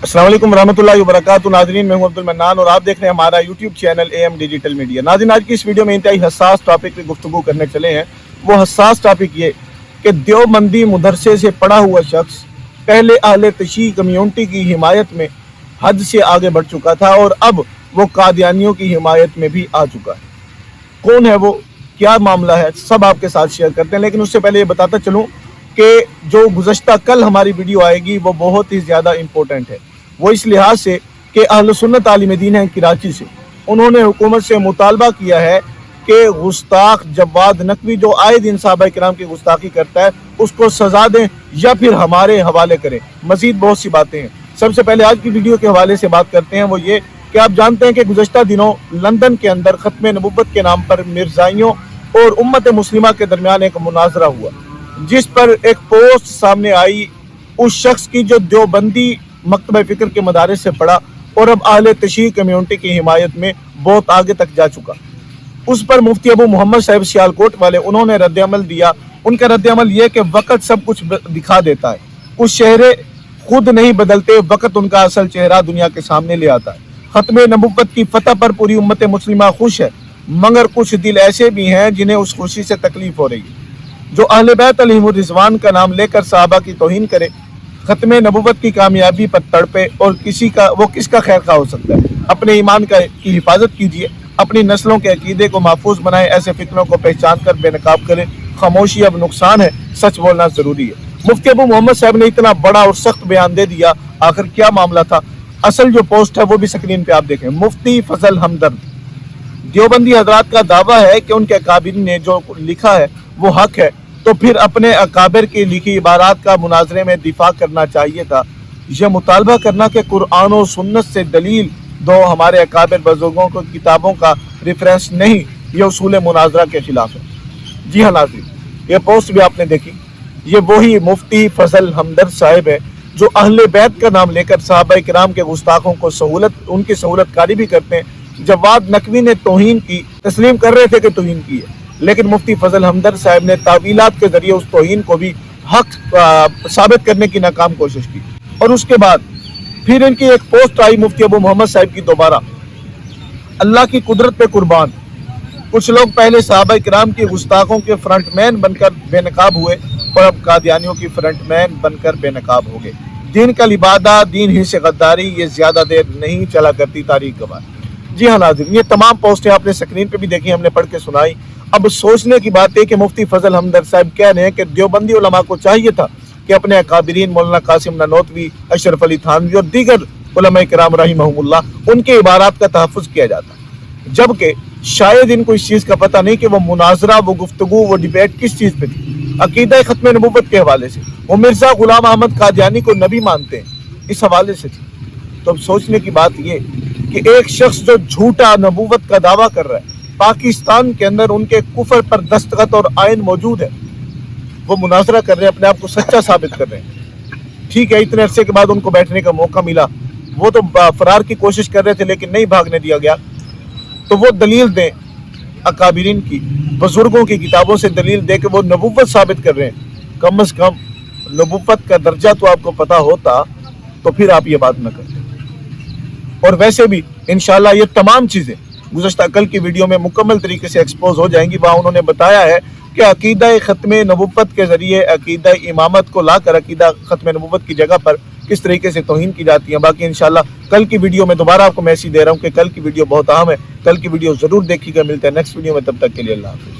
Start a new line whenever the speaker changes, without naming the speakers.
अस्सलाम वालेकुम रहमतुल्लाहि व बरकातुहू। नाज़रीन, मैं हूं अब्दुल मन्नान और आप देख रहे हैं हमारा YouTube channel AM digital media. नाज़रीन, आज की इस वीडियो में इंतहाई हसास टॉपिक पे गुफ्तगू करने चले हैं। वो हसास टॉपिक ये कि देवबंदी मदरसे से पढ़ा हुआ शख्स पहले अहले तशय्युई कम्युनिटी की हिमायत में हद से आगे बढ़ चुका था और अब वो कादियानियों की हिमायत में भी आ चुका है। कौन है वो, क्या मामला है, सब आपके साथ शेयर करते हैं। लेकिन उससे पहले ये बताता चलूँ कि जो गुज़श्ता कल हमारी वीडियो आएगी वो बहुत ही ज़्यादा इम्पोर्टेंट है। वो इस लिहाज से कि अहले सुन्नत आलिम दीन है कराची से, उन्होंने हुकूमत से मुतालबा किया है कि गुस्ताख जवाद नकवी जो आए दिन सहाबा किराम की गुस्ताखी करता है उसको सज़ा दें या फिर हमारे हवाले करें। मज़ीद बहुत सी बातें हैं। सबसे पहले आज की वीडियो के हवाले से बात करते हैं। वो ये कि आप जानते हैं कि गुज़श्ता दिनों लंदन के अंदर ख़त्म नबुव्वत के नाम पर मिर्ज़ाइयों और उम्मत मुस्लिमा के दरमियान एक मुनाजरा हुआ, जिस पर एक पोस्ट सामने आई उस शख्स की जो देवबंदी मकतब फ़िक्र के मदारिस से पढ़ा और अब अहले तशय्युई कम्युनिटी की हिमायत में बहुत आगे तक जा चुका। उस पर मुफ्ती अबू मोहम्मद साहब सियालकोट वाले उन्होंने रद्द-ए-अमल दिया। उनका रद्द-ए-अमल ये कि वक़्त सब कुछ दिखा देता है, कुछ चेहरे खुद नहीं बदलते, वक़्त उनका असल चेहरा दुनिया के सामने ले आता है। ख़त्म नबुव्वत की फतह पर पूरी उम्मत मुस्लिमा खुश है, मगर कुछ दिल ऐसे भी हैं जिन्हें उस खुशी से तकलीफ हो रही है। जो अहले बैत अलैहिमुर रिज़वान का नाम लेकर सहाबा की तौहीन करे, ख़त्म नबुव्वत की कामयाबी पर तड़पे और किसका खैर खा हो सकता है। अपने ईमान की हिफाजत कीजिए, अपनी नस्लों के अकीदे को महफूज बनाए, ऐसे फितनों को पहचान कर बेनकाब करें। खामोशी अब नुकसान है, सच बोलना जरूरी है। मुफ्ती अबू मोहम्मद साहब ने इतना बड़ा और सख्त बयान दे दिया, आखिर क्या मामला था? असल जो पोस्ट है वो भी स्क्रीन पे आप देखें। मुफ्ती फजल हमदर्द, देवबंदी हजरात का दावा है कि उनके अकाबिर ने जो लिखा है वो हक है, तो फिर अपने अकाबिर की लिखी इबारात का मुनाजरे में दिफा करना चाहिए था। यह मुतालबा करना कि कुरान और सुन्नत से दलील दो, हमारे अकाबिर बुजुर्गों को किताबों का रेफरेंस नहीं, ये उसूल मुनाजरा के खिलाफ है। जी हाँ नाज़रीन, ये पोस्ट भी आपने देखी। ये वही मुफ्ती फजल हमदर्द साहिब है जो अहले बैत का नाम लेकर सहाबा किराम के गुस्ताखों को उनकी सहूलतकारी भी करते हैं। जवाद नकवी ने तौहीन की, तस्लीम कर रहे थे कि तौहीन की है, लेकिन मुफ्ती फजल हमदर्द साहब ने तावीलात के जरिए उस तौहीन को भी हक साबित करने की नाकाम कोशिश की। और उसके बाद फिर इनकी एक पोस्ट आई मुफ्ती अबू मोहम्मद साहब की दोबारा, अल्लाह की कुदरत पे कुर्बान, कुछ लोग पहले सहाबा किराम की गुस्ताखों के फ्रंटमैन बनकर बेनकाब हुए और अब कादियानियों की फ्रंटमैन बनकर बेनकाब हो गए। दीन का लिबादा, दीन ही से गद्दारी, ये ज्यादा देर नहीं चला करती, तारीख गवाह। जी हाँ नाज़रीन, ये तमाम पोस्टें आपने स्क्रीन पे भी देखी, हमने पढ़ के सुनाई। अब सोचने की बात है कि मुफ्ती फजल हमदर्द साहब कह रहे हैं कि देवबंदी उलमा को चाहिए था कि अपने अकाबिरीन मौलाना कासिम ननौतवी, अशरफ अली थानवी और दीगर उलमा किराम रहिमहुमुल्लाह उनके इबारात का तहफ़्फ़ुज़ किया जाता, जबकि शायद इनको इस चीज़ का पता नहीं कि वो मुनाजरा, वो गुफ्तगू, वो डिबेट किस चीज़ पे थी। अकीदा ख़त्म नबुव्वत के हवाले से वो मिर्ज़ा गुलाम अहमद कादियानी को नबी मानते हैं, इस हवाले से थी। तो अब सोचने की बात ये कि एक शख्स जो झूठा नबुव्वत का दावा कर रहा है, पाकिस्तान के अंदर उनके कुफर पर दस्तखत और आइन मौजूद है, वो मुनाजरा कर रहे हैं, अपने आप को सच्चा साबित कर रहे हैं। ठीक है, इतने अरसे के बाद उनको बैठने का मौका मिला, वो तो फरार की कोशिश कर रहे थे लेकिन नहीं भागने दिया गया, तो वो दलील दें, अकाबिरीन की, बुजुर्गों की किताबों से दलील दे कि वो नबुव्वत साबित कर रहे हैं। कम से कम नबुव्वत का दर्जा तो आपको पता होता तो फिर आप ये बात न करते। और वैसे भी इंशाल्लाह ये तमाम चीज़ें गुज़श्ता कल की वीडियो में मुकम्मल तरीके से एक्सपोज हो जाएंगी। वहाँ उन्होंने बताया है कि अकीदा ख़त्म नबुव्वत के ज़रिए अकीदा इमामत को लाकर अकीदा ख़त्म नबुव्वत की जगह पर किस तरीके से तौहीन की जाती है। बाकी इंशाल्लाह कल की वीडियो में दोबारा आपको मैसेज दे रहा हूँ कि कल की वीडियो बहुत अहम है, कल की वीडियो ज़रूर देखिएगा। मिलते हैं नेक्स्ट वीडियो में, तब तक के लिए अल्लाह हाफ़िज़।